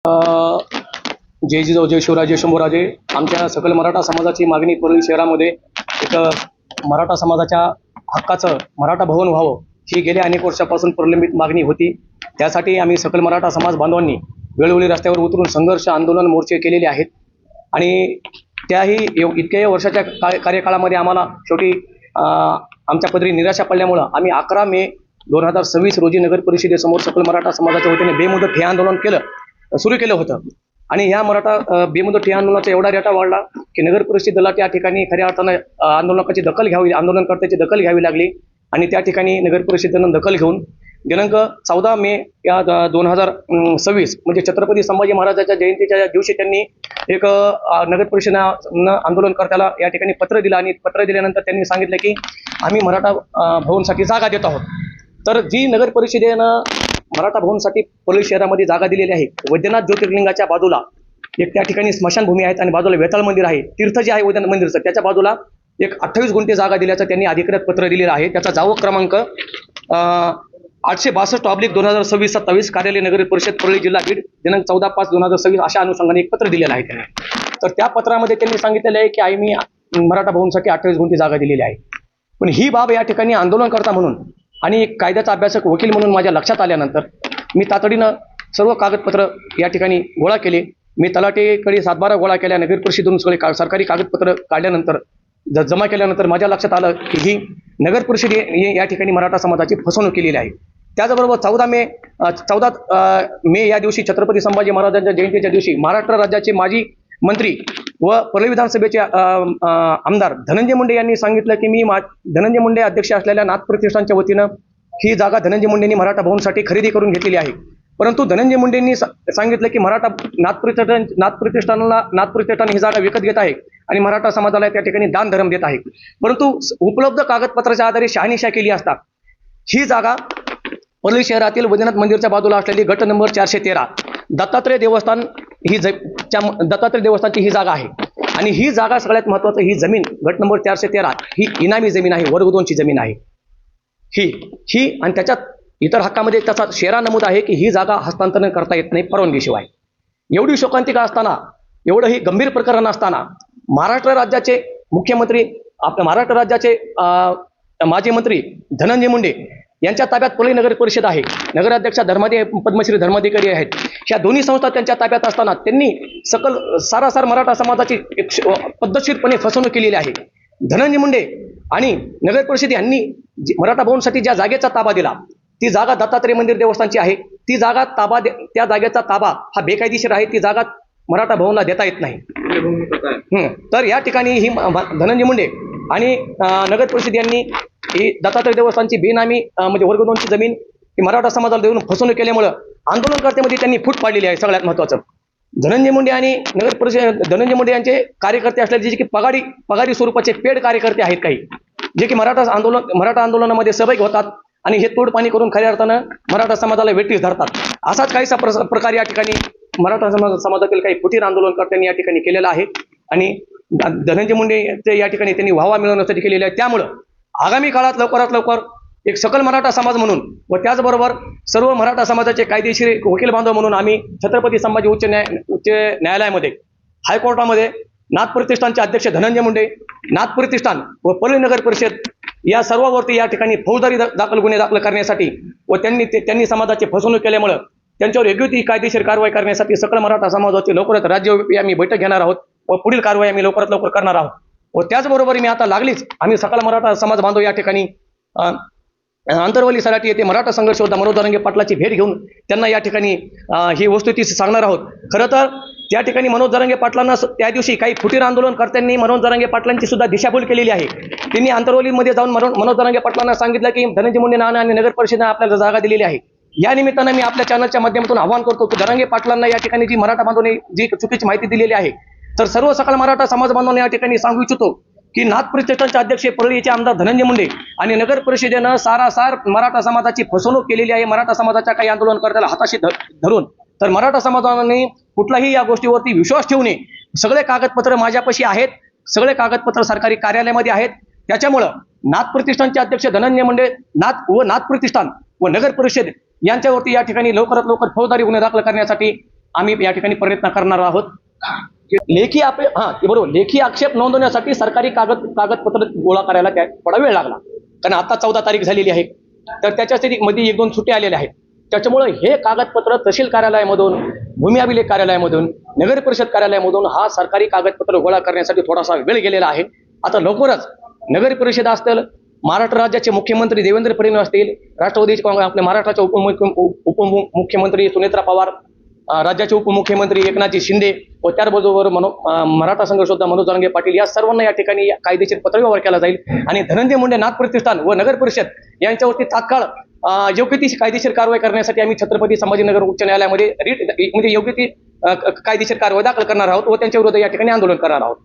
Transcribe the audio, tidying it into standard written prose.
जय जिजाऊ जय शिवराय जय शंभूराजे. आमच्या सकल मराठा समाजाची मागणी परळी शहरामध्ये एक मराठा समाजाच्या हक्काचं मराठा भवन व्हावं ही गेल्या अनेक वर्षापासून प्रलंबित मागणी होती. त्यासाठी आम्ही सकल मराठा समाज बांधवांनी वेळोवेळी रस्त्यावर उतरून संघर्ष आंदोलन मोर्चे केलेले आहेत आणि त्याही इतक्या वर्षाच्या कार्यकाळामध्ये आम्हाला शेवटी आमच्या पदरी निराशा पडल्यामुळं आम्ही 11 मे 2026 रोजी नगर परिषदेसमोर सकल मराठा समाजाच्या वतीने बेमुदत ठिय्या आंदोलन सुरू केलं होतं. आणि या मराठा बेमुदत ठिय्या आंदोलनाचा एवढा रेटा वाढला की नगर परिषदेला त्या ठिकाणी खऱ्या अर्थानं आंदोलकाची दखल घ्यावी, आंदोलनकर्त्याची दखल घ्यावी लागली. आणि त्या ठिकाणी नगर परिषदेनं दखल घेऊन दिनांक 14 मे या 2026 म्हणजे छत्रपती संभाजी महाराजांच्या जयंतीच्या दिवशी त्यांनी एक नगर परिषदेनं आंदोलनकर्त्याला या ठिकाणी पत्र दिलं आणि पत्र दिल्यानंतर त्यांनी सांगितलं की आम्ही मराठा भवनसाठी जागा देत आहोत. तर जी नगर परिषदेनं मराठा भवनसाठी परळी शहरामध्ये जागा दिलेली आहे, वैद्यनाथ ज्योतिर्लिंगाच्या बाजूला एक त्या ठिकाणी स्मशानभूमी आहेत आणि बाजूला वेताळ मंदिर आहे, तीर्थ जे आहे वैद्यनाथ मंदिरचं त्याच्या बाजूला एक 28 गुंठे जागा दिल्याचं त्यांनी अधिकृत पत्र दिलेलं आहे. त्याचा जावक क्रमांक 862/2026 कार्यालय नगर परिषद परळी जिल्हा बीड दिनांक 14/5/2026 अशा अनुषंगाने एक पत्र दिलेलं आहे त्यांनी. तर त्या पत्रामध्ये त्यांनी सांगितलेलं आहे की आम्ही मराठा भवनसाठी 28 गुंठे जागा दिलेली आहे. पण ही बाब या ठिकाणी आंदोलनकर्ता म्हणून आणि एक कायद्याचा अभ्यासक वकील म्हणून माझ्या लक्षात आल्यानंतर मी तातडीनं सर्व कागदपत्र या ठिकाणी गोळा केले. मी तलाठीकडे 7-12 गोळा केल्या. नगर परिषदेतून सगळे सरकारी कागदपत्र काढल्यानंतर जमा केल्यानंतर माझ्या लक्षात आलं की ही नगर परिषद या ठिकाणी मराठा समाजाची फसवणूक केलेली आहे. त्याचबरोबर 14 मे या दिवशी छत्रपती संभाजी महाराजांच्या जयंतीच्या दिवशी महाराष्ट्र राज्याचे माजी मंत्री व परळी विधानसभेचे आमदार धनंजय मुंडे यांनी सांगितलं की मी धनंजय मुंडे अध्यक्ष असलेल्या नाथ प्रतिष्ठानच्या वतीनं ही जागा धनंजय मुंडेंनी मराठा भवनसाठी खरेदी करून घेतलेली आहे. परंतु धनंजय मुंडेंनी सांगितलं की नाथ प्रतिष्ठान ही जागा विकत घेत आहे आणि मराठा समाजाला त्या ठिकाणी दान धर्म देत आहे. परंतु उपलब्ध कागदपत्राच्या आधारे शहानिशा केली असता ही जागा परळी शहरातील वैद्यनाथ मंदिरच्या बाजूला असलेली गट नंबर 413 दत्तात्रय देवस्थानची ही जागा आहे. आणि ही जागा सगळ्यात महत्वाचं, ही जमीन गट नंबर 413 ही इनामी जमीन आहे, वर्ग 2ची जमीन आहे ही आणि त्याच्यात इतर हक्कामध्ये त्याचा शेरा नमूद आहे की ही जागा हस्तांतरण करता येत नाही परवानगीशिवाय. एवढी शोकांतिका असताना, एवढं ही गंभीर प्रकरण असताना महाराष्ट्र राज्याचे मुख्यमंत्री, आपल्या महाराष्ट्र राज्याचे माजी मंत्री धनंजय मुंडे यांच्या ताब्यात परळी नगर परिषद आहे, नगराध्यक्षा पद्मश्री धर्माधिकारी आहेत, ह्या दोन्ही संस्था त्यांच्या ताब्यात असताना त्यांनी सारासार मराठा समाजाची पद्धतशीरपणे फसवणूक केलेली आहे. धनंजय मुंडे आणि नगर परिषद यांनी मराठा भवनसाठी ज्या जागेचा ताबा दिला ती जागा दत्तात्रय मंदिर देवस्थानची आहे. ती जागा त्या जागेचा ताबा हा बेकायदेशीर आहे. ती जागा मराठा भवनला देता येत नाही. तर या ठिकाणी ही धनंजय मुंडे आणि नगर परिषद यांनी ही दत्तात्रय देवस्थानची बेनामी म्हणजे वर्ग 2ची जमीन ही मराठा समाजाला देऊन फसवणूक केल्यामुळं आंदोलनकर्त्यामध्ये त्यांनी फूट पाडलेली आहे. सगळ्यात महत्वाचं धनंजय मुंडे आणि नगर परिषद धनंजय मुंडे यांचे कार्यकर्ते असलेले जे की पगारी स्वरूपाचे पेड कार्यकर्ते आहेत काही, जे की मराठा आंदोलनामध्ये सहभागी होतात आणि हे तोडपाणी करून खऱ्या अर्थानं मराठा समाजाला वेठीस धरतात. असाच काहीसा प्रकार या ठिकाणी मराठा समाजातील काही फुटीर आंदोलनकर्त्यांनी या ठिकाणी केलेला आहे आणि धनंजय मुंडे या ठिकाणी त्यांनी वाहवा मिळवण्यासाठी केलेले आहे. त्यामुळं आगामी काळात लवकरात लवकर एक सकल मराठा समाज म्हणून व त्याचबरोबर सर्व मराठा समाजाचे कायदेशीर वकील बांधव म्हणून आम्ही छत्रपती संभाजी उच्च न्यायालयामध्ये, हायकोर्टामध्ये नाथ प्रतिष्ठानचे अध्यक्ष धनंजय मुंडे, नाथ प्रतिष्ठान व परळी नगर परिषद या सर्वांवरती या ठिकाणी फौजदारी गुन्हे दाखल करण्यासाठी व त्यांनी समाजाची फसवणूक केल्यामुळं त्यांच्यावर योग्य ती कायदेशीर कारवाई करण्यासाठी सकल मराठा समाजाची लवकरात राज्यव्यापी आम्ही बैठक घेणार आहोत व पुढील कारवाई आम्ही लवकरात लवकर करणार आहोत. व त्याचबरोबर मी आता लागलीच आम्ही सकल मराठा समाज बांधव या ठिकाणी अंतरवली सराटी येथे मराठा संघर्ष योद्धा मनोज जरांगे पाटलाची भेट घेऊन त्यांना या ठिकाणी ही वस्तुस्थिती सांगणार आहोत. खरं तर त्या ठिकाणी मनोज जरांगे पाटलांना त्या दिवशी काही फुटीर आंदोलनकर्त्यांनी मनोज जरांगे पाटलांची सुद्धा दिशाभूल केलेली आहे. त्यांनी अंतरवलीमध्ये जाऊन मनोज जरांगे पाटलांना सांगितलं की धनंजय मुंडे आणि नगर परिषदेने आपल्याला जागा दिलेली आहे. या निमित्तानं मी आपल्या चॅनलच्या माध्यमातून आवाहन करतो की जरांगे पाटलांना या ठिकाणी जी मराठा बांधवांनी जी चुकीची माहिती दिलेली आहे तर सर्व सकल मराठा समाज बांधवांना या ठिकाणी सांगू इच्छितो की नाथ प्रतिष्ठानचे अध्यक्ष परळीचे आमदार धनंजय मुंडे आणि नगर परिषदेनं सारासार मराठा समाजाची फसवणूक केलेली आहे. मराठा समाजाच्या काही आंदोलनकर्त्याला हाताशी धरून तर मराठा समाजाने कुठलाही या गोष्टीवरती विश्वास ठेवू नये. सगळे कागदपत्र माझ्यापाशी आहेत, सगळे कागदपत्र सरकारी कार्यालयामध्ये आहेत. त्याच्यामुळं नाथ प्रतिष्ठानचे अध्यक्ष धनंजय मुंडे नाथ प्रतिष्ठान व नगर परिषद यांच्यावरती या ठिकाणी लवकरात लवकर फौजदारी गुन्हे दाखल करण्यासाठी आम्ही या ठिकाणी प्रयत्न करणार आहोत. लेखी बरोबर, लेखी आक्षेप नोंदवण्यासाठी सरकारी कागदपत्र गोळा करायला थोडा वेळ लागला, कारण आता 14 तारीख झालेली आहे. तर त्याच्यासाठी मध्ये 1-2 सुट्ट्या आलेल्या आहेत. त्याच्यामुळे हे कागदपत्र तहसील कार्यालयामधून, भूमी अभिलेख कार्यालयामधून, नगर परिषद कार्यालयामधून हा सरकारी कागदपत्र गोळा करण्यासाठी थोडासा वेळ गेलेला आहे. आता लवकरच नगर परिषद असतील, महाराष्ट्र राज्याचे मुख्यमंत्री देवेंद्र फडणवीस असतील, राष्ट्रवादीचे आपल्या महाराष्ट्राचे उपमुख्यमंत्री सुनेत्रा पवार, राज्याचे उपमुख्यमंत्री एकनाथजी शिंदे व त्याचबरोबर मराठा संघर्ष योद्धा मनोज जरांगे पाटील या सर्वांना या ठिकाणी कायदेशीर पत्रव्यवहार केला जाईल आणि धनंजय मुंडे नाथ प्रतिष्ठान व नगर परिषद यांच्यावरती तात्काळ योग्य ती कायदेशीर कारवाई करण्यासाठी आम्ही छत्रपती संभाजीनगर उच्च न्यायालयामध्ये योग्य ती कायदेशीर कारवाई दाखल करणार आहोत व त्यांच्या विरोधात या ठिकाणी आंदोलन करणार आहोत.